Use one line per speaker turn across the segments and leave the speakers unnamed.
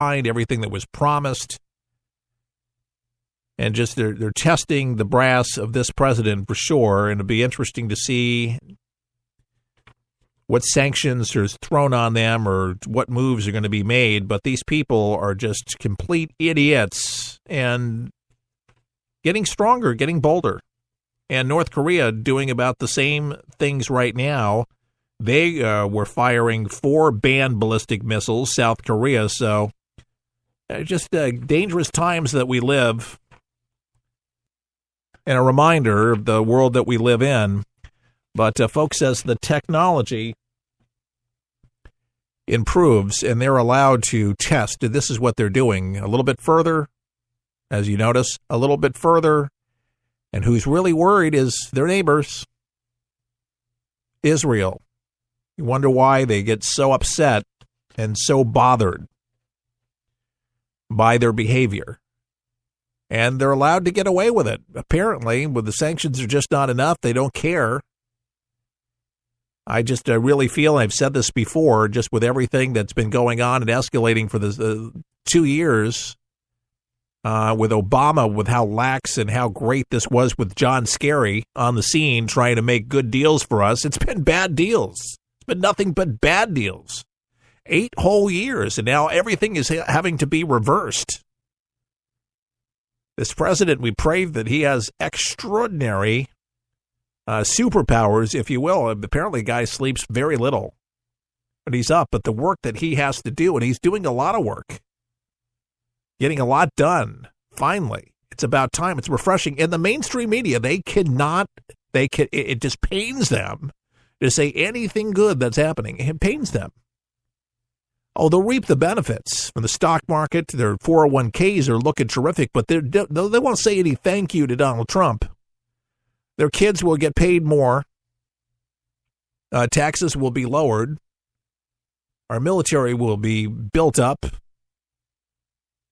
everything that was promised. And just they're testing the brass of this president for sure. And it'll be interesting to see what sanctions are thrown on them or what moves are going to be made. But these people are just complete idiots and getting stronger, getting bolder. And North Korea doing about the same things right now. They were firing 4 banned ballistic missiles, South Korea. So just dangerous times that we live. And a reminder of the world that we live in. But folks, as the technology improves and they're allowed to test, this is what they're doing. A little bit further, as you notice, a little bit further. And who's really worried is their neighbors, Israel. You wonder why they get so upset and so bothered by their behavior. And they're allowed to get away with it. Apparently, with the sanctions are just not enough. They don't care. I just really feel, I've said this before, just with everything that's been going on and escalating for the 2 years, with Obama, with how lax and how great this was with John Kerry on the scene trying to make good deals for us. It's been bad deals. It's been nothing but bad deals. 8 whole years, and now everything is having to be reversed. This president, we pray that he has extraordinary superpowers, if you will. Apparently, the guy sleeps very little, but he's up. But the work that he has to do, and he's doing a lot of work, getting a lot done. Finally, it's about time. It's refreshing. In the mainstream media, it just pains them to say anything good that's happening. It pains them. Oh, they'll reap the benefits from the stock market. Their 401ks are looking terrific, but they won't say any thank you to Donald Trump. Their kids will get paid more. Taxes will be lowered. Our military will be built up.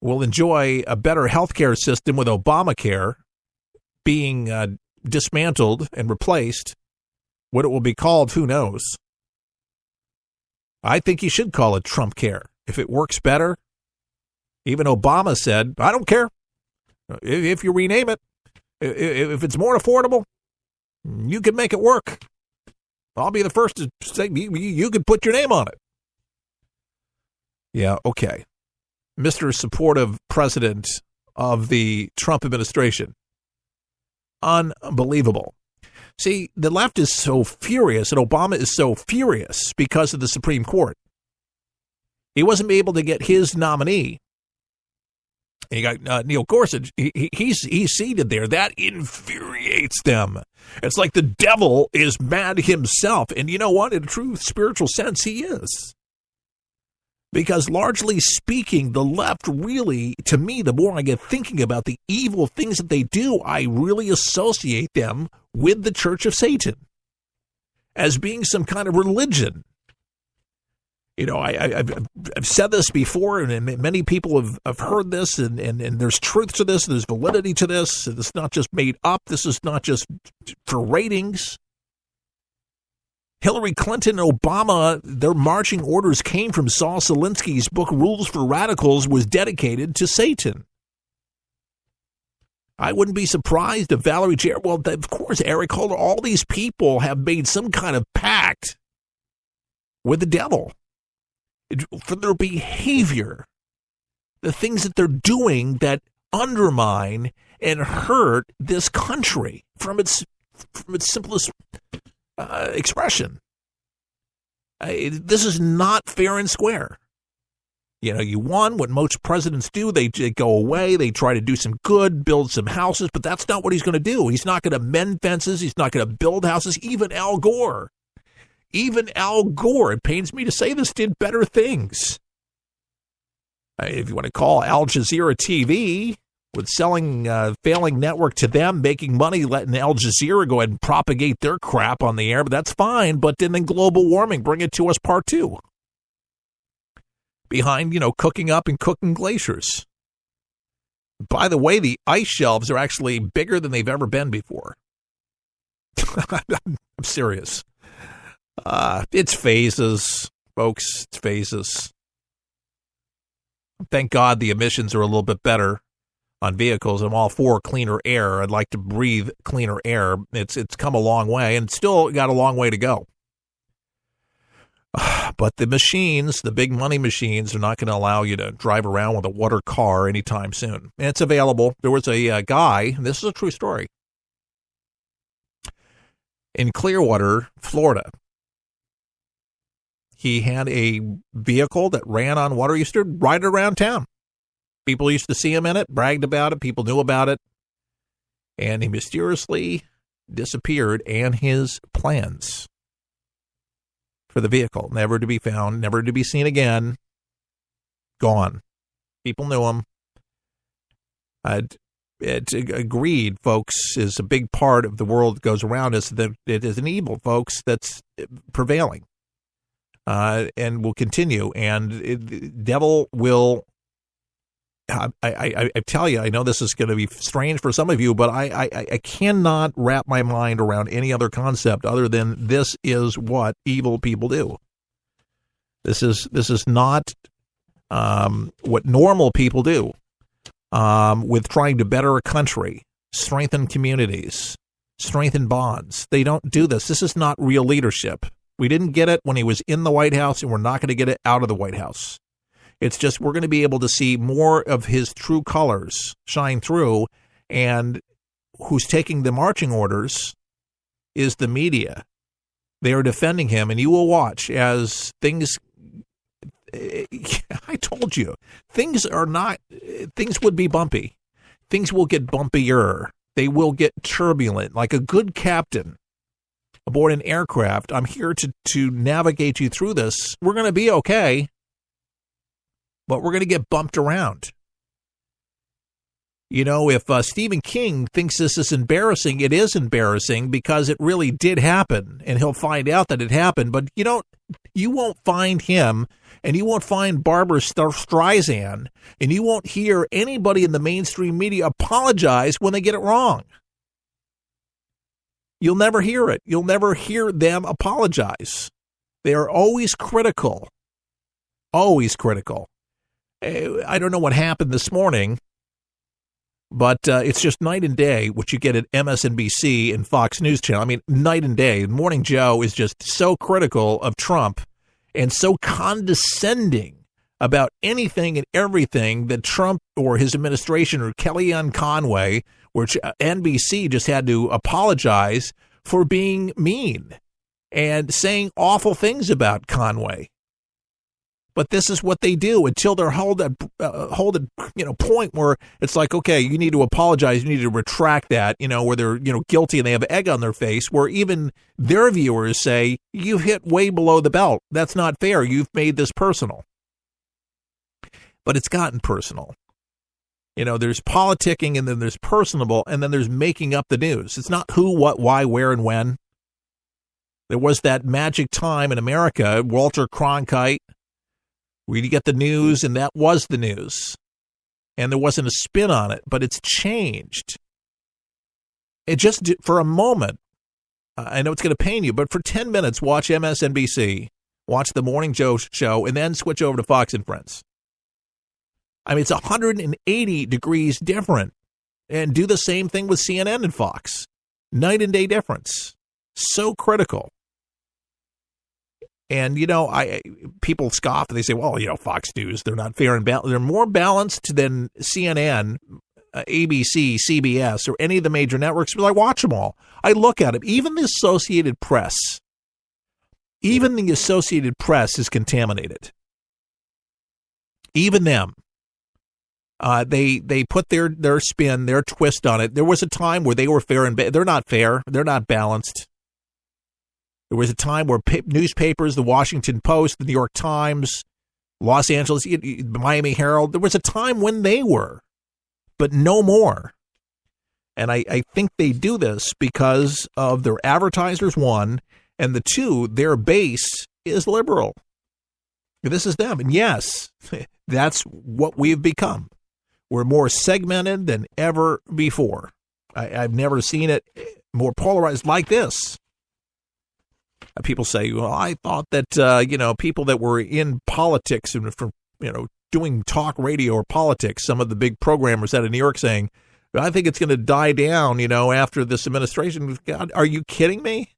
We'll enjoy a better healthcare system with Obamacare being dismantled and replaced. What it will be called, who knows? I think you should call it Trump Care. If it works better, even Obama said, I don't care. If you rename it, if it's more affordable, you can make it work. I'll be the first to say you can put your name on it. Yeah, okay. Mr. Supportive President of the Trump administration. Unbelievable. See, the left is so furious, and Obama is so furious because of the Supreme Court. He wasn't able to get his nominee. And you got Neil Gorsuch. He's seated there. That infuriates them. It's like the devil is mad himself. And you know what? In a true spiritual sense, he is. Because largely speaking, the left really, to me, the more I get thinking about the evil things that they do, I really associate them with the Church of Satan as being some kind of religion. You know, I've said this before, and many people have heard this, and there's truth to this, there's validity to this. It's not just made up. This is not just for ratings. Hillary Clinton and Obama, their marching orders came from Saul Alinsky's book, Rules for Radicals, was dedicated to Satan. I wouldn't be surprised if Valerie Jarrett, well, of course, Eric Holder, all these people have made some kind of pact with the devil for their behavior, the things that they're doing that undermine and hurt this country from its simplest expression. This is not fair and square. You know, you won what most presidents do. They go away. They try to do some good, build some houses, but that's not what he's going to do. He's not going to mend fences. He's not going to build houses. Even Al Gore, it pains me to say this, did better things. If you want to call Al Jazeera TV, with selling failing network to them, making money, letting Al Jazeera go ahead and propagate their crap on the air, but that's fine. But then global warming, bring it to us part 2. Behind, cooking up and cooking glaciers. By the way, the ice shelves are actually bigger than they've ever been before. I'm serious. It's phases, folks. It's phases. Thank God the emissions are a little bit better on vehicles. I'm all for cleaner air. I'd like to breathe cleaner air. It's come a long way and still got a long way to go. But the machines, the big money machines, are not going to allow you to drive around with a water car anytime soon. And it's available. There was a guy, this is a true story, in Clearwater, Florida. He had a vehicle that ran on water. He used to ride it around town. People used to see him in it, bragged about it. People knew about it. And he mysteriously disappeared, and his plans for the vehicle, never to be found, never to be seen again, gone. People knew him. It agreed, folks, is a big part of the world that goes around us. That it is an evil, folks, that's prevailing and will continue. And the devil will, I tell you, I know this is going to be strange for some of you, but I cannot wrap my mind around any other concept other than this is what evil people do. This is not what normal people do with trying to better a country, strengthen communities, strengthen bonds. They don't do this. This is not real leadership. We didn't get it when he was in the White House, and we're not going to get it out of the White House. It's just we're going to be able to see more of his true colors shine through, and who's taking the marching orders is the media. They are defending him, and you will watch as things, I told you, things would be bumpy. Things will get bumpier. They will get turbulent. Like a good captain aboard an aircraft, I'm here to navigate you through this. We're going to be okay, but we're going to get bumped around. You know, if Stephen King thinks this is embarrassing, it is embarrassing because it really did happen, and he'll find out that it happened. But you won't find him, and you won't find Barbara Streisand, and you won't hear anybody in the mainstream media apologize when they get it wrong. You'll never hear it. You'll never hear them apologize. They are always critical. Always critical. I don't know what happened this morning, but it's just night and day, what you get at MSNBC and Fox News Channel. I mean, night and day. Morning Joe is just so critical of Trump and so condescending about anything and everything that Trump or his administration or Kellyanne Conway, which NBC just had to apologize for being mean and saying awful things about Conway. But this is what they do until they're held at point where it's like, okay, you need to apologize, you need to retract that, where they're guilty and they have egg on their face, where even their viewers say, you've hit way below the belt. That's not fair. You've made this personal. But it's gotten personal. There's politicking, and then there's personable, and then there's making up the news. It's not who, what, why, where, and when. There was that magic time in America, Walter Cronkite, where you get the news, and that was the news. And there wasn't a spin on it, but it's changed. It just, for a moment, I know it's going to pain you, but for 10 minutes, watch MSNBC, watch the Morning Joe show, and then switch over to Fox and Friends. I mean, it's 180 degrees different. And do the same thing with CNN and Fox. Night and day difference. So critical. And, people scoff and they say, well, Fox News, they're not fair and balanced. They're more balanced than CNN, ABC, CBS, or any of the major networks, but I watch them all. I look at them. Even the Associated Press. Even the Associated Press is contaminated. Even them. They put their spin, their twist on it. There was a time where they were fair and they're not fair. They're not balanced. There was a time where newspapers, the Washington Post, the New York Times, Los Angeles, Miami Herald, there was a time when they were, but no more. And I think they do this because of their advertisers, one, and the two, their base is liberal. This is them. And yes, that's what we've become. We're more segmented than ever before. I've never seen it more polarized like this. People say, well, I thought that, people that were in politics from, doing talk radio or politics, some of the big programmers out of New York saying, I think it's going to die down, after this administration. God, are you kidding me?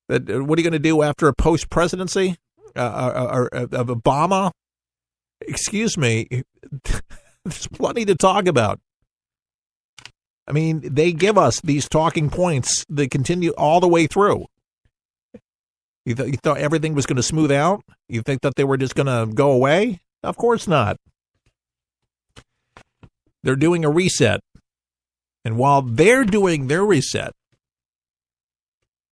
What are you going to do after a post-presidency of Obama? Excuse me. There's plenty to talk about. I mean, they give us these talking points that continue all the way through. You thought everything was going to smooth out? You think that they were just going to go away? Of course not. They're doing a reset. And while they're doing their reset,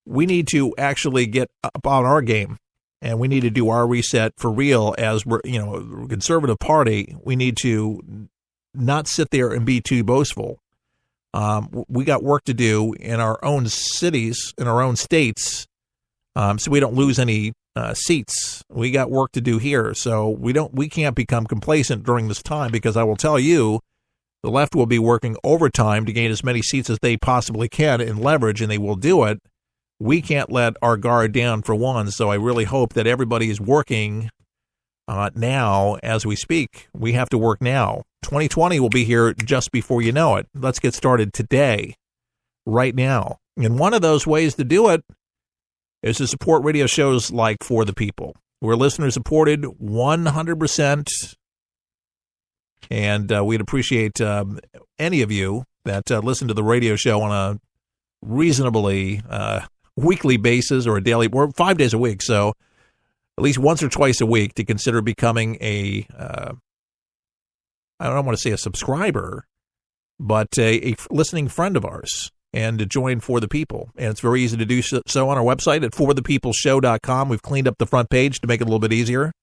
we need to actually get up on our game. And we need to do our reset for real as we're, a conservative party. We need to not sit there and be too boastful. We got work to do in our own cities, in our own states, so we don't lose any seats. We got work to do here, so we can't become complacent during this time, because I will tell you, the left will be working overtime to gain as many seats as they possibly can in leverage, and they will do it. We can't let our guard down, for one, so I really hope that everybody is working now as we speak. We have to work now. 2020 will be here just before you know it. Let's get started today, right now. And one of those ways to do it is to support radio shows like For the People. We're listener-supported 100%, and we'd appreciate any of you that listen to the radio show on a reasonably weekly basis or a daily, or 5 days a week, so at least once or twice a week to consider becoming a, I don't want to say a subscriber, but a listening friend of ours, and to join For the People. And it's very easy to do so on our website at forthepeopleshow.com. We've cleaned up the front page to make it a little bit easier.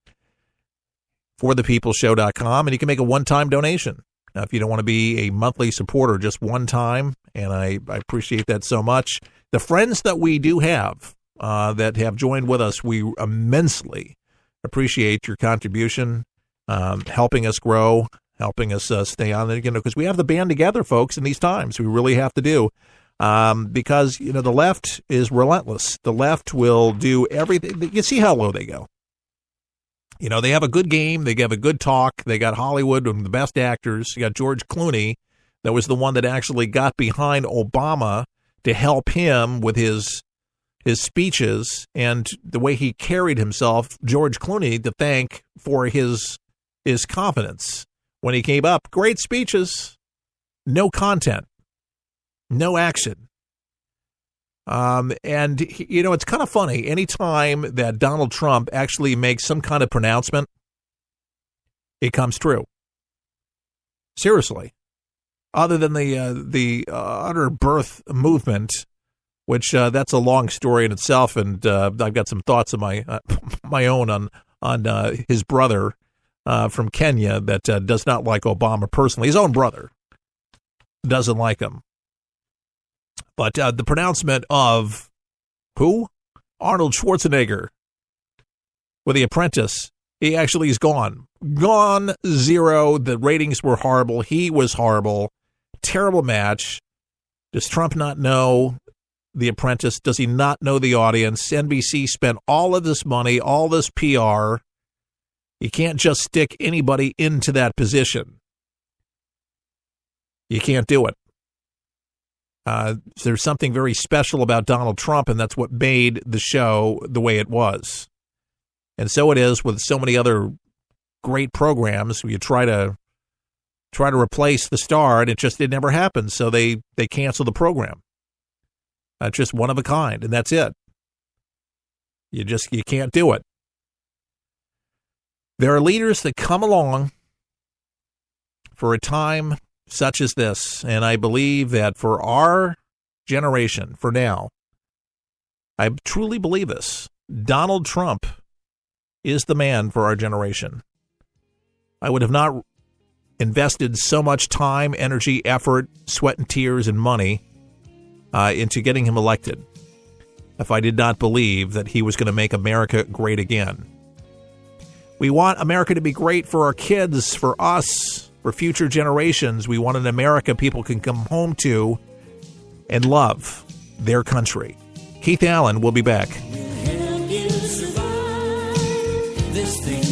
forthepeopleshow.com, and you can make a one-time donation. Now, if you don't want to be a monthly supporter, just one time, and I appreciate that so much. The friends that we do have that have joined with us, we immensely appreciate your contribution, helping us grow, helping us stay on there, because we have the band together, folks, in these times. We really have to do, because, the left is relentless. The left will do everything. You see how low they go. They have a good game. They have a good talk. They got Hollywood and the best actors. You got George Clooney. That was the one that actually got behind Obama to help him with his speeches and the way he carried himself. George Clooney to thank for his confidence when he came up. Great speeches, no content, no action. And it's kind of funny. Anytime that Donald Trump actually makes some kind of pronouncement, it comes true. Seriously. Other than the utter birth movement, which that's a long story in itself, and I've got some thoughts of my own on his brother from Kenya that does not like Obama personally. His own brother doesn't like him. But the pronouncement of who? Arnold Schwarzenegger with The Apprentice. He actually is gone. Gone, zero. The ratings were horrible. He was horrible. Terrible match. Does Trump not know The Apprentice? Does he not know the audience? NBC spent all of this money, all this PR. You can't just stick anybody into that position. You can't do it. There's something very special about Donald Trump, and that's what made the show the way it was. And so it is with so many other great programs. You try to replace the star, and it never happens. So they cancel the program. That's just one of a kind, and that's it. You can't do it. There are leaders that come along for a time such as this, and I believe that for our generation, for now, I truly believe this. Donald Trump is the man for our generation. I would have not invested so much time, energy, effort, sweat and tears, and money into getting him elected if I did not believe that he was going to make America great again. We want America to be great for our kids, for us, for future generations. We want an America people can come home to and love their country. Keith Allen will be back.
We'll help you survive this thing.